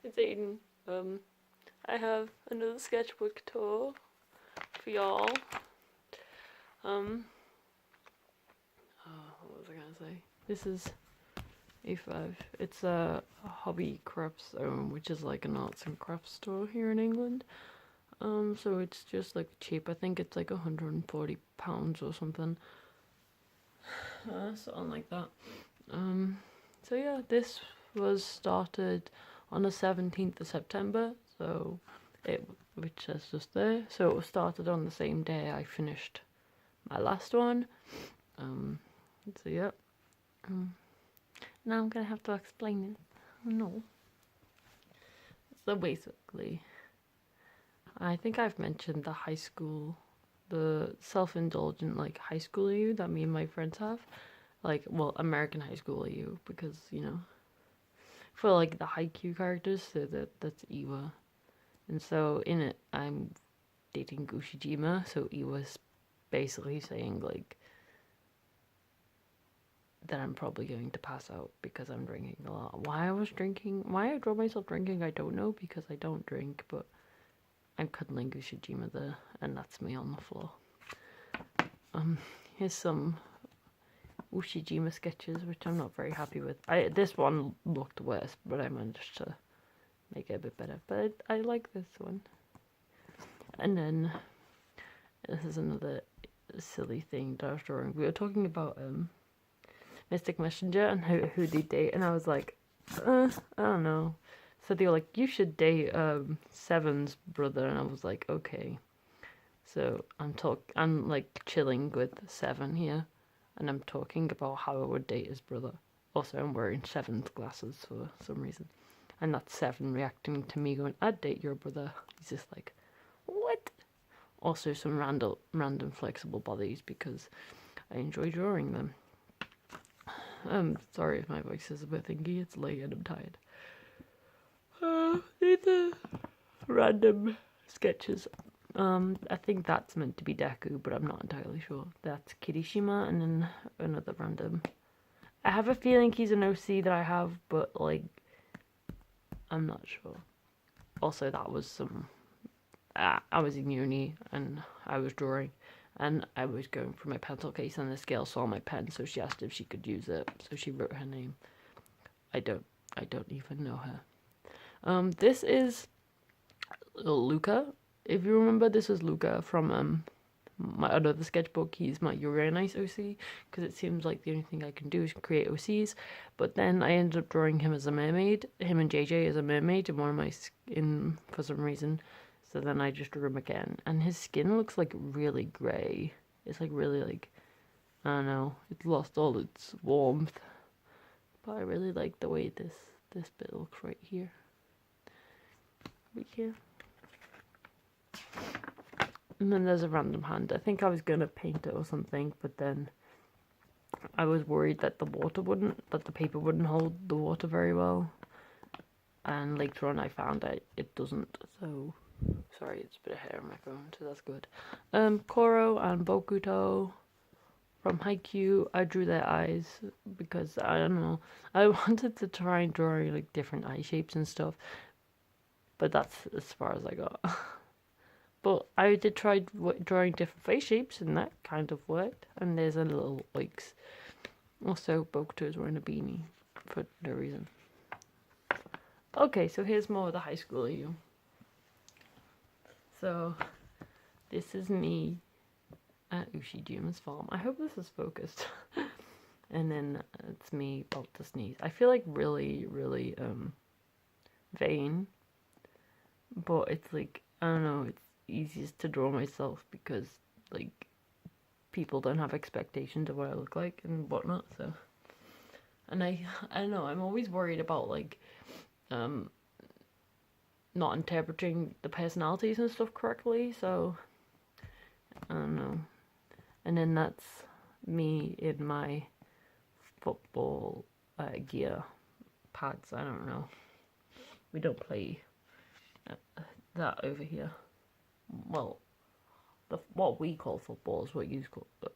it's Aiden. I have another sketchbook tour for y'all. What was I gonna say? This is A5. It's a hobby crafts zone, which is like an arts and crafts store here in England. So it's just like cheap. I think it's like £140 or something. Something like that. So yeah, this was started on the 17th of September, so which says just there. So it was started on the same day I finished my last one. So yeah. Now I'm gonna have to explain it. Oh, no. So basically, I think I've mentioned the self-indulgent like high school you that me and my friends have. Like, well, American high school you, because, you know, for like the haiku characters, so that's Iwa. And so in it, I'm dating Gushijima, so Iwa's basically saying like that I'm probably going to pass out because I'm drinking a lot. Why I drove myself drinking, I don't know, because I don't drink, but I'm cuddling Gushijima there, and that's me on the floor. Here's some Ushijima sketches, which I'm not very happy with. This one looked worse, but I managed to make it a bit better. But I like this one. And then this is another silly thing that I was drawing. We were talking about Mystic Messenger and who they date, and I was like, I don't know. So they were like, you should date Seven's brother, and I was like, okay. So I'm like chilling with Seven here, and I'm talking about how I would date his brother. Also, I'm wearing Seven's glasses for some reason, and that's Seven reacting to me going, I'd date your brother. He's just like, what? Also, some random flexible bodies because I enjoy drawing them. Sorry if my voice is a bit thinky, it's late and I'm tired. These are random sketches. I think that's meant to be Deku, but I'm not entirely sure. That's Kirishima, and then another random. I have a feeling he's an OC that I have, but like, I'm not sure. Also, that was some. I was in uni and I was drawing, and I was going through my pencil case, and this girl saw my pen, so she asked if she could use it. So she wrote her name. I don't even know her. This is Luca. If you remember, this is Luca from my other sketchbook. He's my Uranus OC, because it seems like the only thing I can do is create OCs. But then I ended up drawing him as a mermaid, him and JJ as a mermaid in one of my for some reason. So then I just drew him again, and his skin looks like really grey. It's like really like, I don't know, it's lost all its warmth. But I really like the way this bit looks right here. Right here. And then there's a random hand. I think I was gonna paint it or something, but then I was worried that the paper wouldn't hold the water very well. And later on I found out it doesn't, so sorry, it's a bit of hair on my phone, so that's good. Koro and Bokuto from Haikyuu, I drew their eyes because, I don't know, I wanted to try and draw like different eye shapes and stuff, but that's as far as I got. But I did try drawing different face shapes, and that kind of worked. And there's a little oiks. Also, Bokuto is wearing a beanie for no reason. Okay, so here's more of the high school you. So, this is me at Ushijima's farm. I hope this is focused. And then it's me about to sneeze. I feel like really, really vain. But it's like, I don't know, it's easiest to draw myself because like people don't have expectations of what I look like and whatnot, so. And I don't know, I'm always worried about like not interpreting the personalities and stuff correctly, so I don't know. And then that's me in my football gear pads. I don't know, we don't play that over here. Well, what we call football is what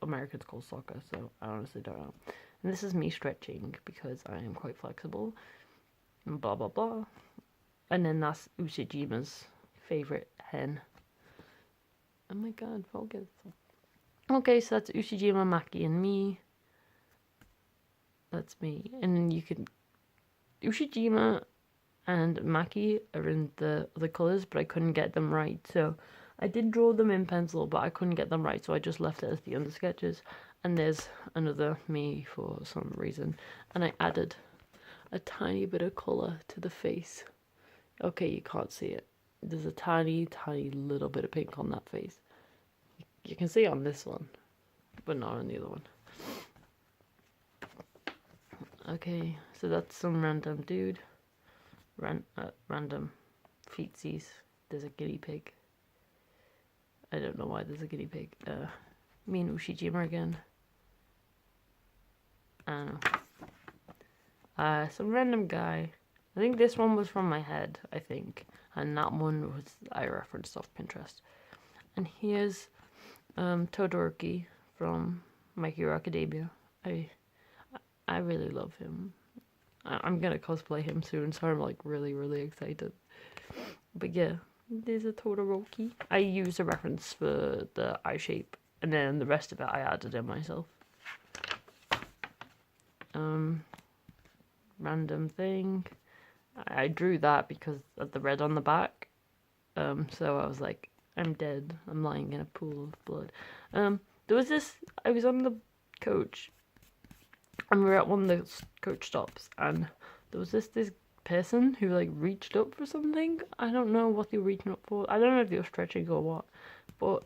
Americans call soccer, so I honestly don't know. And this is me stretching because I am quite flexible, and blah blah blah. And then that's Ushijima's favourite hen. Oh my god, focus. Okay, so that's Ushijima, Maki, and me. That's me. And then you can... Ushijima and Maki are in the colours, but I couldn't get them right. So I did draw them in pencil, but I couldn't get them right, so I just left it as the under sketches. And there's another me for some reason. And I added a tiny bit of colour to the face. Okay, you can't see it. There's a tiny, tiny little bit of pink on that face. You can see it on this one, but not on the other one. Okay, so that's some random dude. Random feetsies. There's a guinea pig. I don't know why there's a guinea pig. Me and Ushijima again. I don't know. Some random guy. I think this one was from my head, I think. And that one was I referenced off Pinterest. And here's Todoroki from My Hero Academia. I really love him. I'm gonna cosplay him soon, so I'm like really, really excited. But yeah, there's a Todoroki. I used a reference for the eye shape, and then the rest of it I added in myself. Random thing. I drew that because of the red on the back. So I was like, I'm dead. I'm lying in a pool of blood. There was this. I was on the coach, and we were at one of the coach stops, and there was this person who like reached up for something. I don't know what they were reaching up for. I don't know if they were stretching or what, but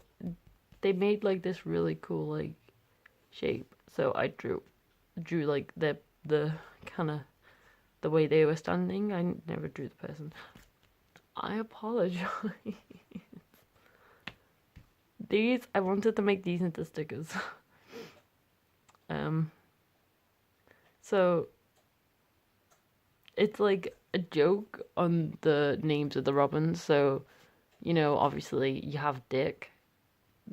they made like this really cool like shape. So I drew like the kind of the way they were standing. I never drew the person. I apologize. These I wanted to make these into stickers. So it's like a joke on the names of the robins. So, you know, obviously you have Dick,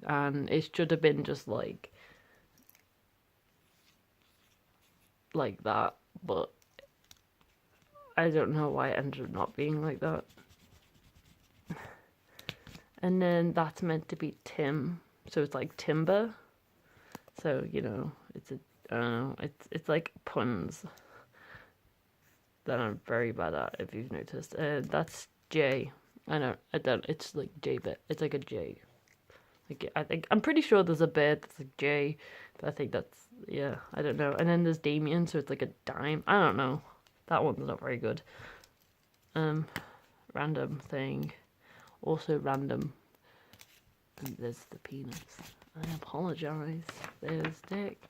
and it should have been just like that, but I don't know why it ended up not being like that. And then that's meant to be Tim, so it's like timber. So, you know, it's it's like puns that I'm very bad at, if you've noticed. That's J. I don't, it's like J-bit. It's like a J. Like, I'm pretty sure there's a bit that's like J, but I think that's, yeah, I don't know. And then there's Damien, so it's like a dime. I don't know. That one's not very good. Random thing. Also random. And there's the penis. I apologize. There's Dick.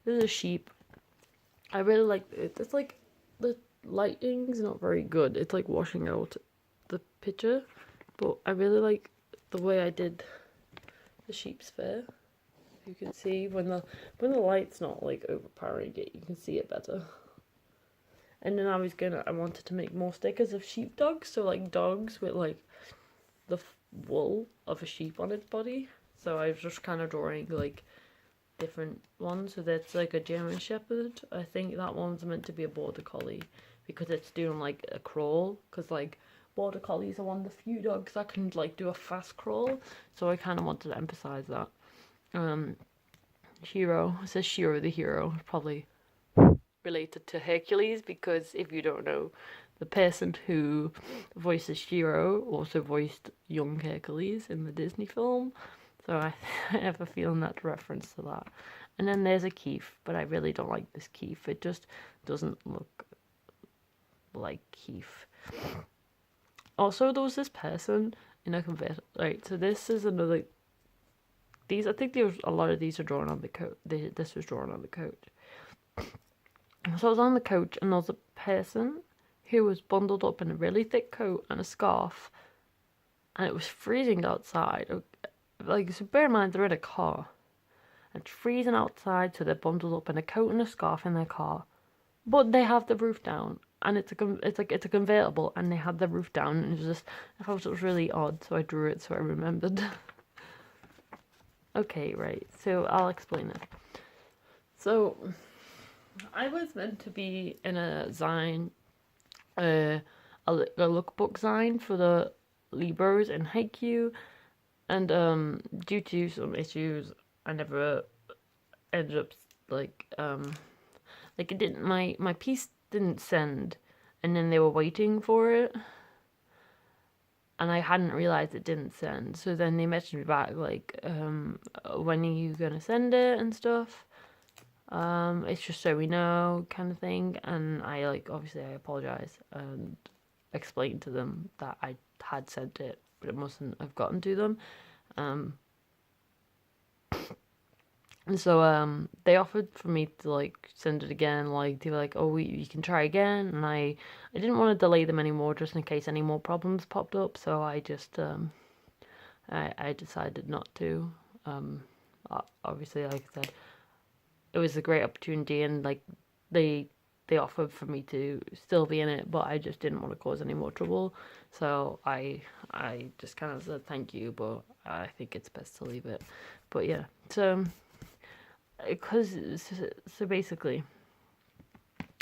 There's a sheep. I really like it. It's like the lighting's not very good. It's like washing out the picture, but I really like the way I did the sheep's fur. You can see when the light's not like overpowering it, you can see it better. And then I wanted to make more stickers of sheepdogs, so like dogs with like the wool of a sheep on its body. So I was just kind of drawing like different ones. So that's like a German Shepherd. I think that one's meant to be a Border Collie because it's doing like a crawl. Because like Border Collies are one of the few dogs that can like do a fast crawl. So I kind of wanted to emphasize that. Hero. It says Shiro the hero. Probably related to Hercules, because if you don't know, the person who voices Shiro also voiced young Hercules in the Disney film. So I have a feeling that's a reference to that. And then there's a Keith, but I really don't like this Keith. It just doesn't look like Keith. Also, there was this person in a converter. Right, so this is another. These, I think a lot of these are drawn on the coat. This was drawn on the coat. So I was on the coach, and there was a person who was bundled up in a really thick coat and a scarf, and it was freezing outside. Like, so bear in mind, they're in a car. It's freezing outside, so they're bundled up in a coat and a scarf in their car. But they have the roof down, and it's a convertible, and they had the roof down, and I thought it was really odd, so I drew it so I remembered. Okay, right, so I'll explain it. So I was meant to be in a Zine, a lookbook sign for the Libros in Haikyuu, and due to some issues, I never ended up like it didn't my piece didn't send, and then they were waiting for it, and I hadn't realized it didn't send. So then they messaged me back like, when are you gonna send it and stuff? It's just so we know, kind of thing. And I obviously I apologize and explained to them that I had sent it, but it mustn't have gotten to them. And so they offered for me to send it again. They were like, oh, you can try again. And I didn't want to delay them anymore, just in case any more problems popped up. So I just I decided not to. Obviously, like I said, it was a great opportunity, and they offered for me to still be in it, but I just didn't want to cause any more trouble. So I just kind of said thank you, but I think it's best to leave it. But yeah, so basically,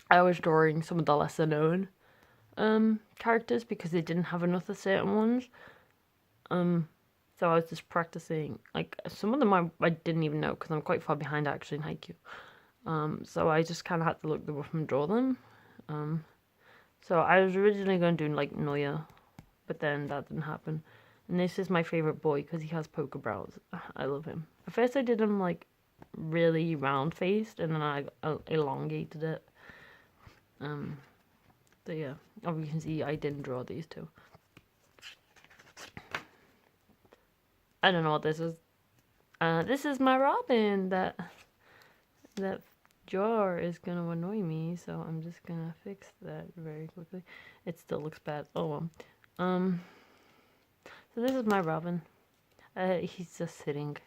I was drawing some of the lesser known characters because they didn't have enough of certain ones. So I was just practicing. Some of them I didn't even know because I'm quite far behind actually in Haikyuu. So I just kind of had to look them up and draw them. So I was originally going to do Noya, but then that didn't happen. And this is my favorite boy because he has poker brows. I love him. At first I did him really round faced, and then I elongated it. So yeah, as you can see, I didn't draw these two. I don't know what this is. This is my Robin. That jar is gonna annoy me, so I'm just gonna fix that very quickly. It still looks bad. Oh well. So this is my Robin. He's just sitting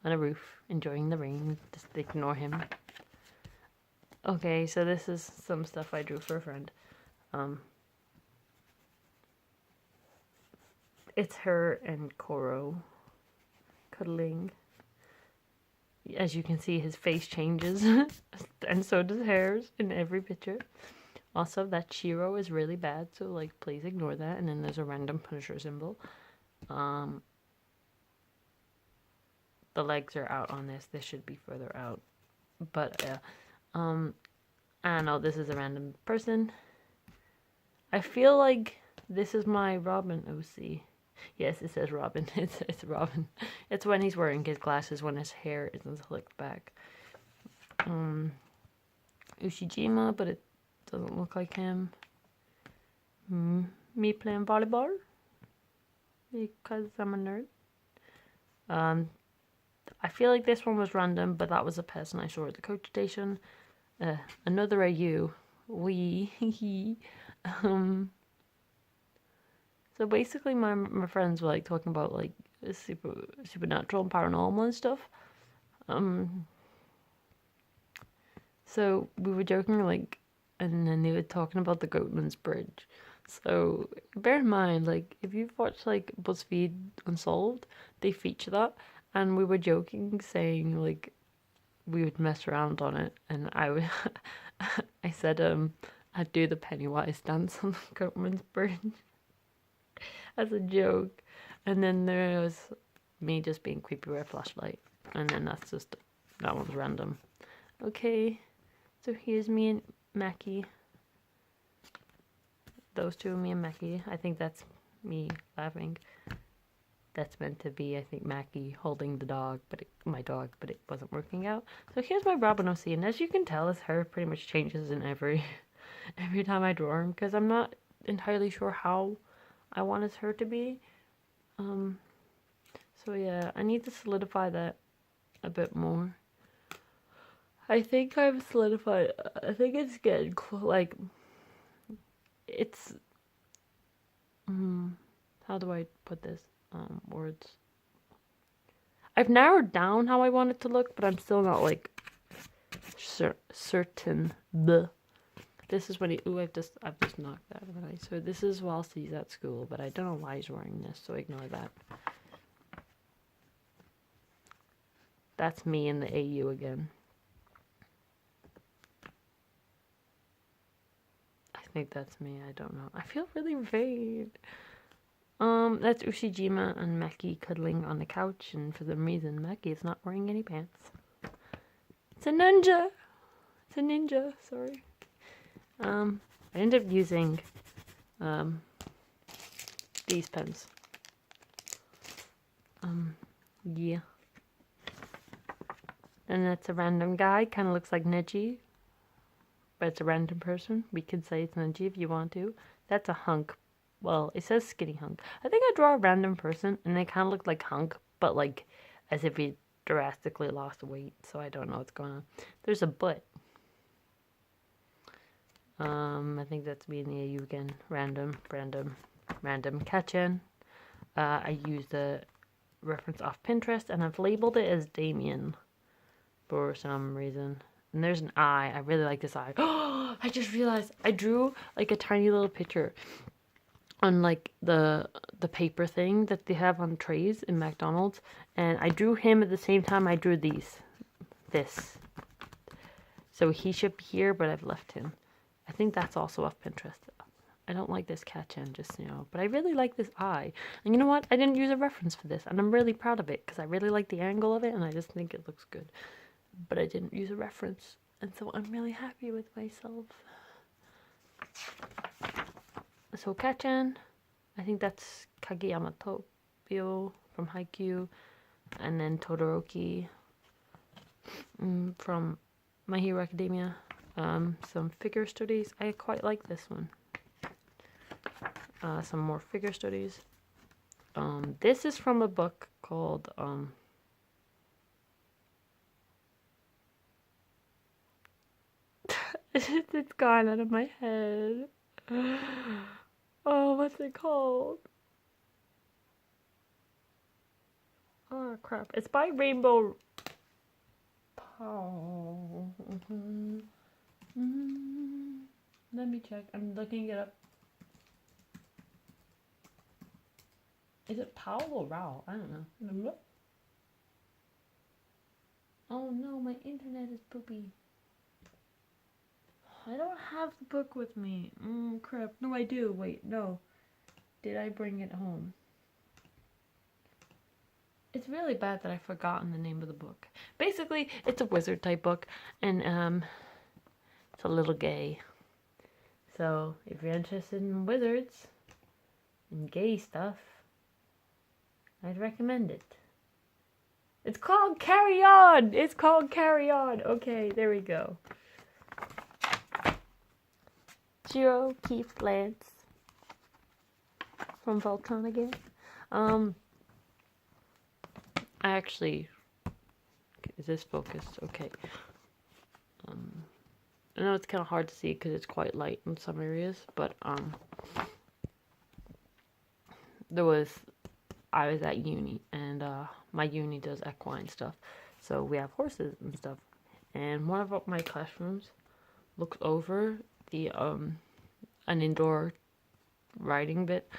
on a roof, enjoying the rain. Just ignore him. Okay, so this is some stuff I drew for a friend. It's her and Koro cuddling. As you can see, his face changes, and so does hers in every picture. Also, that Shiro is really bad, so please ignore that. And then there's a random Punisher symbol. The legs are out on this. This should be further out. But I don't know. This is a random person. I feel like this is my Robin OC. Yes, it says Robin. It's Robin. It's when he's wearing his glasses, when his hair isn't slicked back. Ushijima, but it doesn't look like him. Me playing volleyball because I'm a nerd. I feel like this one was random, but that was a person I saw at the coach station. Another AU. So basically, my friends were talking about supernatural and paranormal and stuff. So we were joking and then they were talking about the Goatman's Bridge. So bear in mind, if you've watched BuzzFeed Unsolved, they feature that, and we were joking saying we would mess around on it, and I said I'd do the Pennywise dance on the Goatman's Bridge as a joke, and then there was me just being creepy with a flashlight, and then that one's random. Okay, so here's me and Mackie. Those two are me and Mackie. I think that's me laughing. That's meant to be, I think, Mackie holding the dog, my dog, but it wasn't working out. So here's my Robin OC, and as you can tell, his hair pretty much changes in every time I draw him, because I'm not entirely sure how I want his hair to be. So yeah, I need to solidify that a bit more. I think I've solidified. I think it's getting it's. How do I put this? Words. I've narrowed down how I want it to look, but I'm still not certain. This is when he. Ooh, I've just knocked that right. So this is whilst he's at school, but I don't know why he's wearing this, so ignore that. That's me in the AU again. I think that's me. I don't know. I feel really vain. That's Ushijima and Meki cuddling on the couch, and for some reason, Meki is not wearing any pants. It's a ninja! It's a ninja, sorry. I ended up using, these pens. Yeah. And that's a random guy, kind of looks like Neji, but it's a random person. We could say it's Neji if you want to. That's a hunk. Well, it says skinny hunk. I think I draw a random person, and they kind of look like hunk, but like as if he drastically lost weight, so I don't know what's going on. There's a butt. I think that's me and the AU again. Random. Catch-in. I used a reference off Pinterest, and I've labeled it as Damien for some reason. And there's an eye. I really like this eye. Oh, I just realized I drew like a tiny little picture on like the paper thing that they have on trays in McDonald's, and I drew him at the same time I drew this. So he should be here, but I've left him. I think that's also off Pinterest. I don't like this catch-in, just so you know, but I really like this eye. And you know what? I didn't use a reference for this, and I'm really proud of it because I really like the angle of it, and I just think it looks good. But I didn't use a reference, and so I'm really happy with myself. So catch-in, I think that's Kageyama Tokyo from Haikyuu, and then Todoroki from My Hero Academia. Some figure studies. I quite like this one. Some more figure studies. This is from a book called it's gone out of my head. Oh, what's it called? Oh crap! It's by Rainbow. Oh. Let me check. I'm looking it up. Is it Powell or Rao? I don't know. Oh no, my internet is poopy. I don't have the book with me. Crap. No, I do. Wait, no. Did I bring it home? It's really bad that I've forgotten the name of the book. Basically, it's a wizard type book, and it's a little gay. So, if you're interested in wizards and gay stuff, I'd recommend it. It's called Carry On! It's called Carry On! Okay, there we go. Jiro Keith Lance from Voltron again. I actually... Is this focused? Okay. I know it's kind of hard to see because it's quite light in some areas, but I was at uni, and my uni does equine stuff, so we have horses and stuff, and one of my classrooms looks over the an indoor riding bit,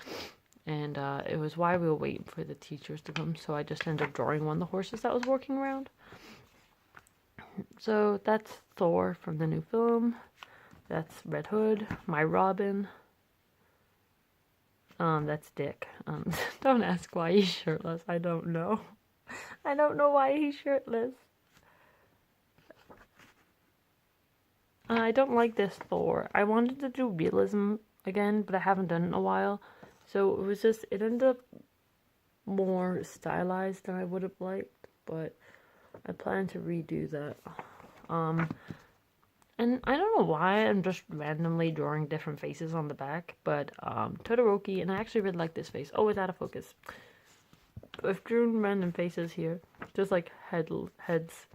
and it was why we were waiting for the teachers to come, so I just ended up drawing one of the horses that was walking around. So that's Thor from the new film. That's Red Hood, my Robin. That's Dick. Don't ask why he's shirtless. I don't know. I don't know why he's shirtless. I don't like this Thor. I wanted to do realism again, but I haven't done it in a while. So it ended up more stylized than I would have liked, but I plan to redo that. And I don't know why I'm just randomly drawing different faces on the back, but Todoroki, and I actually really like this face. Oh, it's out of focus. I've drawn random faces here, just like heads.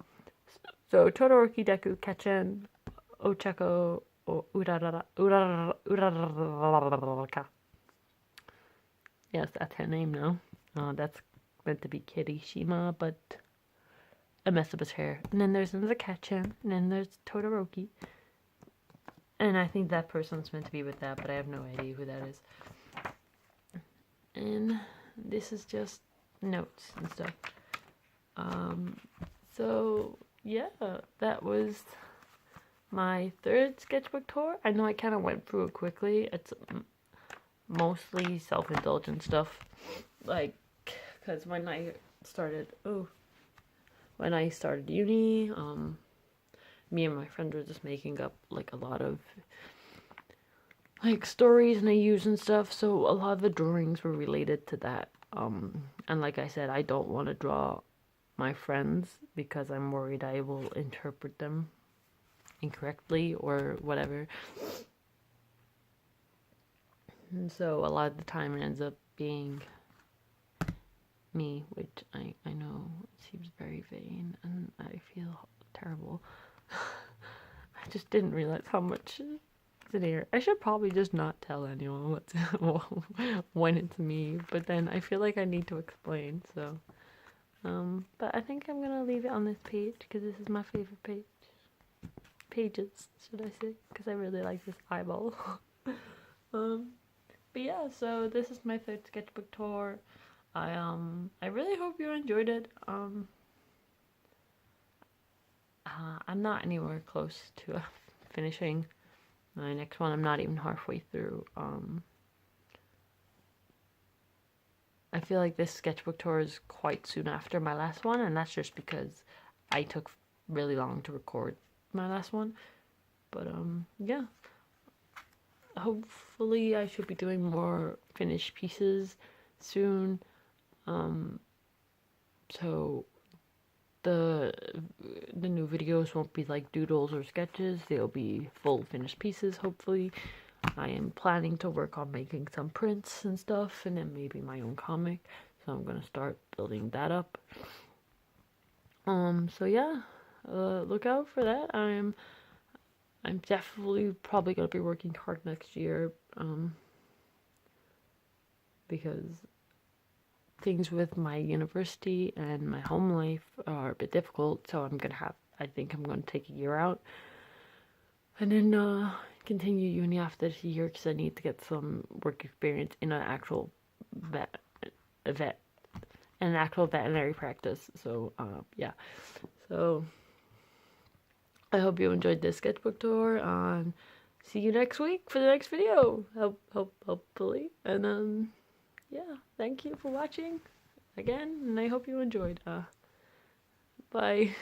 So Todoroki, Deku, Ketchen, Ochako, Uraraka. Yes, that's her name now. That's meant to be Kirishima, but I messed up his hair. And then there's another Ketchen, and then there's Todoroki. And I think that person's meant to be with that, but I have no idea who that is. And this is just notes and stuff. So, yeah, that was my third sketchbook tour. I know I kind of went through it quickly. It's mostly self-indulgent stuff, like, because when I started uni, me and my friend were just making up like a lot of like stories and I use and stuff, so a lot of the drawings were related to that. And like I said, I don't want to draw my friends because I'm worried I will interpret them incorrectly or whatever. And so a lot of the time it ends up being me, which I know seems very vain and I feel terrible. I just didn't realize how much is in here. I should probably just not tell anyone what's when it's me, but then I feel like I need to explain, so but I think I'm gonna leave it on this page because this is my favorite pages, should I say, because I really like this eyeball. But yeah, so this is my third sketchbook tour. I really hope you enjoyed it. I'm not anywhere close to finishing my next one. I'm not even halfway through. I feel like this sketchbook tour is quite soon after my last one, and that's just because I took really long to record my last one. But yeah, hopefully I should be doing more finished pieces soon. So the new videos won't be like doodles or sketches. They'll be full finished pieces, hopefully. I am planning to work on making some prints and stuff, and then maybe my own comic. So I'm gonna start building that up. So yeah, look out for that. I'm definitely probably gonna be working hard next year, because things with my university and my home life are a bit difficult. So I think I'm gonna take a year out, and then continue uni after this year because I need to get some work experience in an actual veterinary practice. So yeah, so I hope you enjoyed this sketchbook tour, and see you next week for the next video, hopefully. And yeah, thank you for watching again, and I hope you enjoyed. Bye.